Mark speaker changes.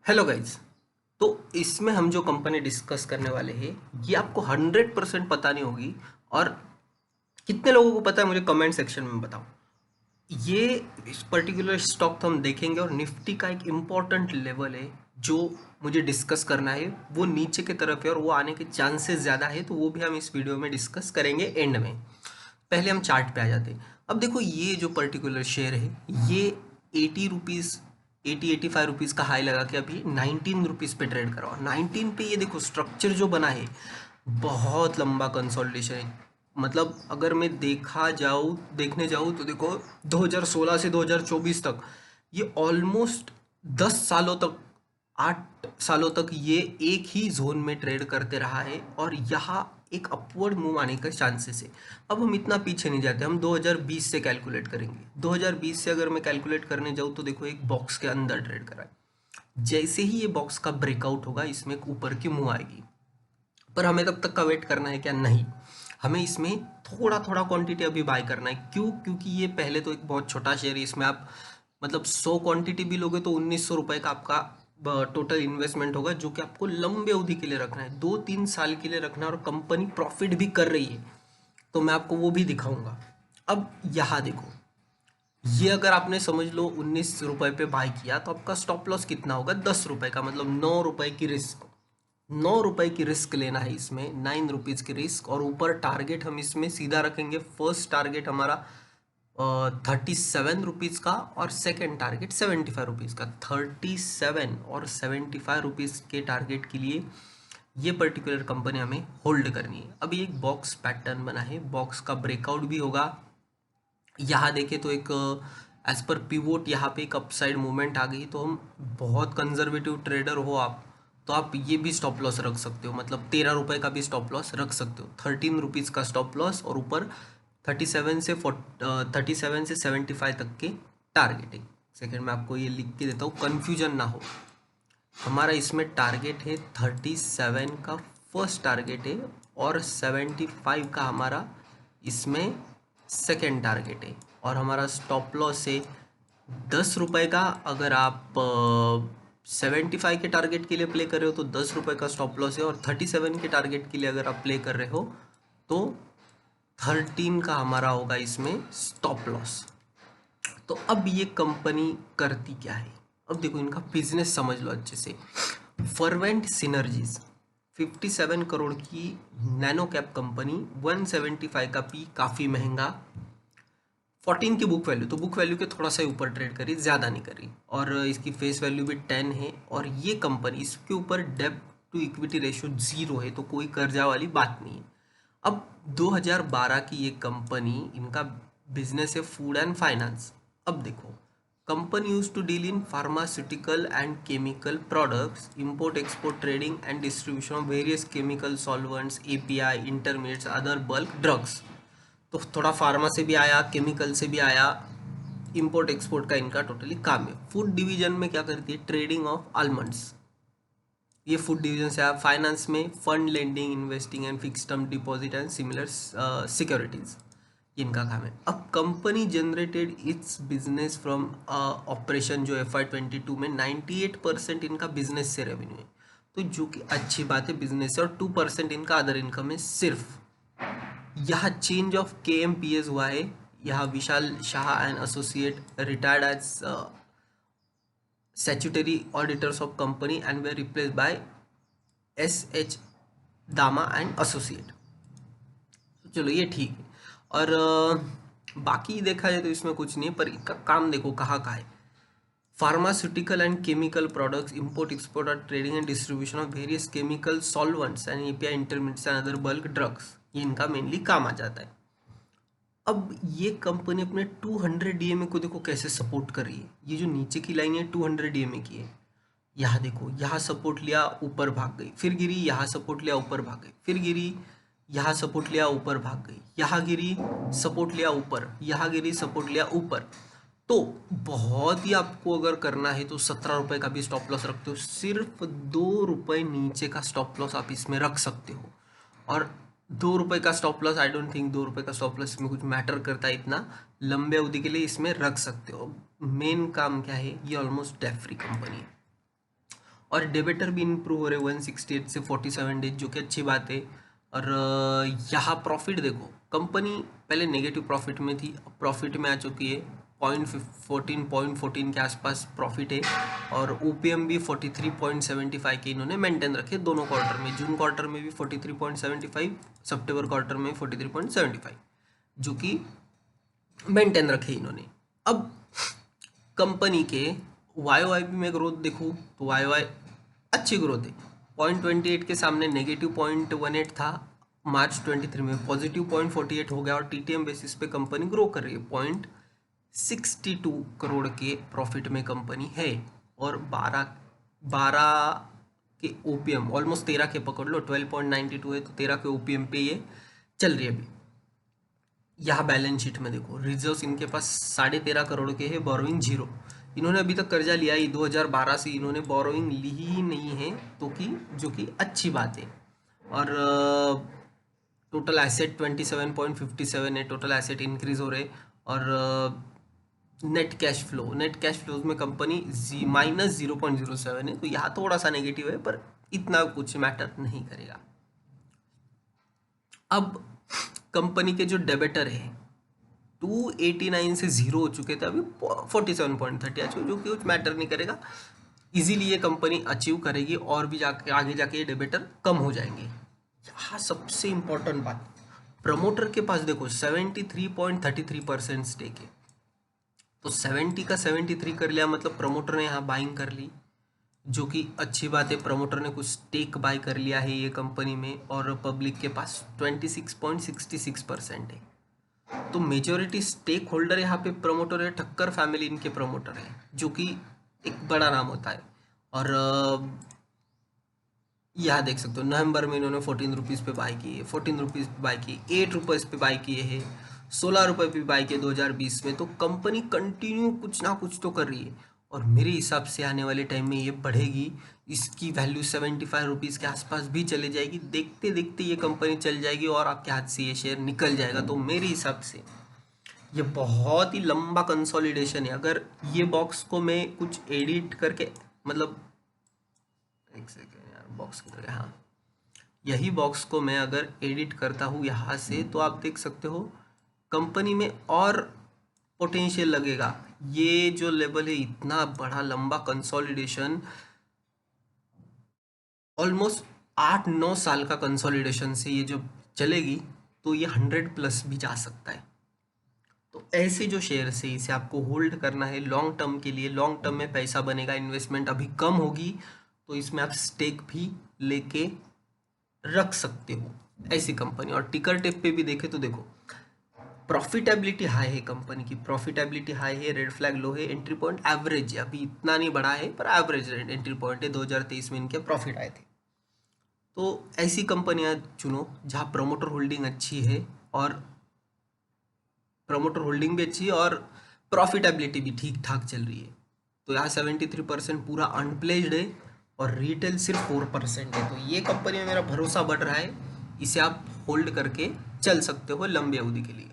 Speaker 1: Hello guys. तो इसमें हम जो कंपनी डिस्कस करने वाले हैं ये आपको 100% पता नहीं होगी। और कितने लोगों को पता है मुझे कमेंट सेक्शन में बताओ। ये इस पर्टिकुलर स्टॉक तो हम देखेंगे और निफ्टी का एक इम्पॉर्टेंट लेवल है जो मुझे डिस्कस करना है, वो नीचे की तरफ है और वो आने के चांसेस ज़्यादा है, तो वो भी हम इस वीडियो में डिस्कस करेंगे एंड में। पहले हम चार्ट पे आ जाते हैं। अब देखो ये जो पर्टिकुलर शेयर है ये 80 रुपीज़ 80-85 रुपीज़ का हाई लगा के अभी 19 रुपीज़ पे ट्रेड करा हुआ। 19 पे ये देखो स्ट्रक्चर जो बना है बहुत लंबा कंसोलिडेशन है। मतलब अगर मैं देखने जाऊँ तो देखो 2016 से 2024 तक ये ऑलमोस्ट 10 सालों तक 8 सालों तक ये एक ही जोन में ट्रेड करते रहा है और यहाँ एक अपवर्ड मूव आने का चांसेस है। अब हम इतना पीछे नहीं जाते, हम 2020 से कैलकुलेट करेंगे। 2020 से अगर मैं कैलकुलेट करने जाऊँ तो देखो एक बॉक्स के अंदर ट्रेड करा है। जैसे ही ये बॉक्स का ब्रेकआउट होगा इसमें एक ऊपर की मूव आएगी, पर हमें तब तक का वेट करना है क्या? नहीं, हमें इसमें थोड़ा थोड़ा क्वांटिटी अभी बाय करना है। क्यों? क्योंकि ये पहले तो एक बहुत छोटा शेयर है, इसमें आप मतलब 100 क्वांटिटी भी लोगे तो 1900 रुपये का आपका टोटल इन्वेस्टमेंट होगा, जो कि आपको लंबे अवधि के लिए रखना है, 2-3 साल के लिए रखना है, और कंपनी प्रॉफिट भी कर रही है तो मैं आपको वो भी दिखाऊंगा। अब यहाँ देखो, ये अगर आपने समझ लो 19 रुपए पे बाय किया तो आपका स्टॉप लॉस कितना होगा? 10 रुपए का, मतलब 9 रुपए की रिस्क। 9 रुपए की रिस्क लेना है इसमें, 9 रुपीज़ की रिस्क। और ऊपर टारगेट हम इसमें सीधा रखेंगे, फर्स्ट टारगेट हमारा 37 रुपीज़ का और सेकेंड टारगेट 75 रुपीज़ का। 37 और 75 रुपीज़ के टारगेट के लिए ये पर्टिकुलर कंपनी हमें होल्ड करनी है। अभी एक बॉक्स पैटर्न बना है, बॉक्स का ब्रेकआउट भी होगा। यहाँ देखें तो एक एज पर पिवोट यहाँ पे एक अपसाइड मूवमेंट आ गई, तो हम बहुत कंजर्वेटिव ट्रेडर हो आप तो आप ये भी स्टॉप लॉस रख सकते हो, मतलब 13 रुपए का भी स्टॉप लॉस रख सकते हो। 13 रुपीज़ का स्टॉप लॉस और ऊपर 37 से 75 तक के टारगेटिंग। सेकेंड में आपको ये लिख के देता हूँ, कन्फ्यूजन ना हो। हमारा इसमें टारगेट है 37 का फर्स्ट टारगेट है और 75 का हमारा इसमें सेकेंड टारगेट है। और हमारा स्टॉप लॉस है 10 रुपए का। अगर आप 75 के टारगेट के लिए प्ले कर रहे हो तो 10 रुपए का स्टॉप लॉस है, और 37 के टारगेट के लिए अगर आप प्ले कर रहे हो तो 13 का हमारा होगा इसमें स्टॉप लॉस। तो अब ये कंपनी करती क्या है? अब देखो इनका बिजनेस समझ लो अच्छे से। फर्वेंट सिनर्जीज 57 करोड़ की नैनो कैप कंपनी, 175 का पी, काफ़ी महंगा। 14 की बुक वैल्यू, तो बुक वैल्यू के थोड़ा सा ऊपर ट्रेड करी, ज़्यादा नहीं करी। और इसकी फेस वैल्यू भी 10 है। और ये कंपनी, इसके ऊपर डेब्ट टू इक्विटी रेशियो 0 है, तो कोई कर्जा वाली बात नहीं है। अब 2012 की ये कंपनी, इनका बिजनेस है फूड एंड फाइनेंस। अब देखो, company use to deal in pharmaceutical and chemical products, import export, trading and distribution of various chemical solvents, API, intermediates, other bulk drugs. तो थोड़ा फार्मा से भी आया, केमिकल से भी आया, इंपोर्ट एक्सपोर्ट का इनका टोटली काम है। फूड डिवीजन में क्या करती है? ट्रेडिंग ऑफ आलमंड्स, ये फूड डिवीजन से। आप फाइनेंस में fund lending, investing and fix term deposit and similar securities, इनका काम है। अब company generated it's business from operation, जो FY22 में 98% इनका बिजनेस से रेवेन्यू है, तो जो कि अच्छी बात है बिजनेस से। और 2% इनका अदर इनकम है सिर्फ। यहाँ चेंज ऑफ KMPS हुआ है। यहाँ Vishal Shah and associate retired as statutory auditors of company and were replaced by SH दामा एंड एसोसिएट। तो चलो ये ठीक है। और बाकी देखा जाए तो इसमें कुछ नहीं है, पर इसका काम देखो कहाँ का है। Pharmaceutical and chemical products, import export और trading and distribution of various chemical solvents and API, intermediates and other bulk drugs, ये इनका मेनली काम आ जाता है। अब ये कंपनी अपने 200 DMA को देखो कैसे सपोर्ट कर रही है। ये जो नीचे की लाइन है 200 DMA की है। यहाँ देखो, यहाँ सपोर्ट लिया, ऊपर भाग गई, फिर गिरी, यहाँ सपोर्ट लिया, ऊपर भाग गई, फिर गिरी, यहाँ सपोर्ट लिया, ऊपर भाग गई, यहाँ गिरी, सपोर्ट लिया, ऊपर, यहाँ गिरी, सपोर्ट लिया, ऊपर। तो बहुत ही आपको अगर करना है तो 17 रुपए का भी स्टॉप लॉस रखते हो, सिर्फ 2 रुपए नीचे का स्टॉप लॉस आप इसमें रख सकते हो। और 2 रुपए का stop loss, I don't think 2 रुपए का स्टॉप लॉस इसमें कुछ मैटर करता है इतना। लंबे अवधि के लिए इसमें रख सकते हो। मेन काम क्या है, ये ऑलमोस्ट डेट फ्री कंपनी है। और डेबिटर भी इंप्रूव हो रहे 168 से 47 डेज, जो कि अच्छी बात है। और यहाँ प्रॉफिट देखो, कंपनी पहले नेगेटिव प्रॉफिट में थी, अब प्रॉफिट में आ चुकी है। 0.14 के आसपास प्रॉफिट है। और ओपीएम भी 43.75 के इन्होंने मेंटेन रखे दोनों क्वार्टर में। जून क्वार्टर में भी 43.75, सितंबर क्वार्टर में 43.75, जो कि मेंटेन रखे इन्होंने। अब कंपनी के वाई वाई में ग्रोथ देखो तो वाई वाई अच्छी ग्रोथ है। 0.28 के सामने नेगेटिव 0.18 था, मार्च 23 में पॉजिटिव 0.48 हो गया। और टीटीएम बेसिस पे कंपनी ग्रो कर रही है। 0.62 करोड़ के प्रॉफिट में कंपनी है। और 12 के ओपीएम, ऑलमोस्ट 13 के पकड़ लो, 12.92 है तो 13 के ओपीएम पे ये चल रही है अभी। यहाँ बैलेंस शीट में देखो, रिजर्व्स इनके पास 13.5 करोड़ के है, बोरोइंग जीरो। इन्होंने अभी तक कर्जा लिया ही 2012 से इन्होंने बोरोइंग ली ही नहीं है, तो कि जो कि अच्छी बात है। और टोटल एसेट 27.57 है, टोटल एसेट इंक्रीज हो रहे। और नेट कैश फ्लोज में कंपनी -0.07 है, तो यहाँ थोड़ा सा नेगेटिव है, पर इतना कुछ मैटर नहीं करेगा। अब कंपनी के जो डेबिटर है 289 से 0 हो चुके थे, अभी 47.30 आ चुके, जो कि कुछ मैटर नहीं करेगा। इजीली ये कंपनी अचीव करेगी और भी जाके आगे जाके ये डेबिटर कम हो जाएंगे। यहाँ सबसे इंपॉर्टेंट बात, प्रमोटर के पास देखो 73.33% स्टेक है। तो 70 का 73 कर लिया, मतलब प्रमोटर ने यहाँ बाइंग कर ली, जो कि अच्छी बात है। प्रमोटर ने कुछ स्टेक बाय कर लिया है ये कंपनी में। और पब्लिक के पास 26.66% है। तो मेजोरिटी स्टेक होल्डर यहाँ पे प्रमोटर है, ठक्कर फैमिली इनके प्रमोटर है, जो कि एक बड़ा नाम होता है। और यहाँ देख सकते हो नवंबर में इन्होंने 14 रुपीज़ पे बाय किए, 14 रुपीज़ पे बाय किए, 8 रुपीज़ पे बाय किए हैं, 16 रुपये पे बाय किए 2020 में। तो कंपनी कंटिन्यू कुछ ना कुछ तो कर रही है। और मेरे हिसाब से आने वाले टाइम में ये बढ़ेगी, इसकी वैल्यू 75 रुपीज़ के आसपास भी चले जाएगी। देखते देखते ये कंपनी चल जाएगी और आपके हाथ से ये शेयर निकल जाएगा। तो मेरे हिसाब से ये बहुत ही लंबा कंसोलिडेशन है। अगर ये बॉक्स को मैं कुछ एडिट करके, मतलब एक सेकेंड यार, बॉक्स किधर है, हाँ, यही बॉक्स को मैं अगर एडिट करता हूँ यहाँ से, तो आप देख सकते हो कंपनी में और पोटेंशियल लगेगा। ये जो लेवल है, इतना बड़ा लंबा कंसोलिडेशन, ऑलमोस्ट 8-9 साल का कंसोलिडेशन से ये जो चलेगी, तो ये 100+ भी जा सकता है। तो ऐसे जो शेयर्स है, इसे आपको होल्ड करना है लॉन्ग टर्म के लिए। लॉन्ग टर्म में पैसा बनेगा, इन्वेस्टमेंट अभी कम होगी, तो इसमें आप स्टेक भी लेके रख सकते हो ऐसी कंपनी। और टिकर टेप पे भी देखे तो देखो प्रॉफिटेबिलिटी हाई है, कंपनी की प्रॉफिटेबिलिटी हाई है, रेड फ्लैग लो है, एंट्री पॉइंट एवरेज है, अभी इतना नहीं बढ़ा है पर एवरेज एंट्री पॉइंट है। 2023 में इनके प्रॉफिट आए थे। तो ऐसी कंपनियां चुनो जहां प्रमोटर होल्डिंग अच्छी है, और प्रमोटर होल्डिंग भी अच्छी है और प्रॉफिटेबिलिटी भी ठीक ठाक चल रही है। तो यहाँ 73% पूरा अनप्लेज्ड है और रिटेल सिर्फ 4% है। तो ये कंपनी में मेरा भरोसा बढ़ रहा है, इसे आप होल्ड करके चल सकते हो लंबी अवधि के लिए।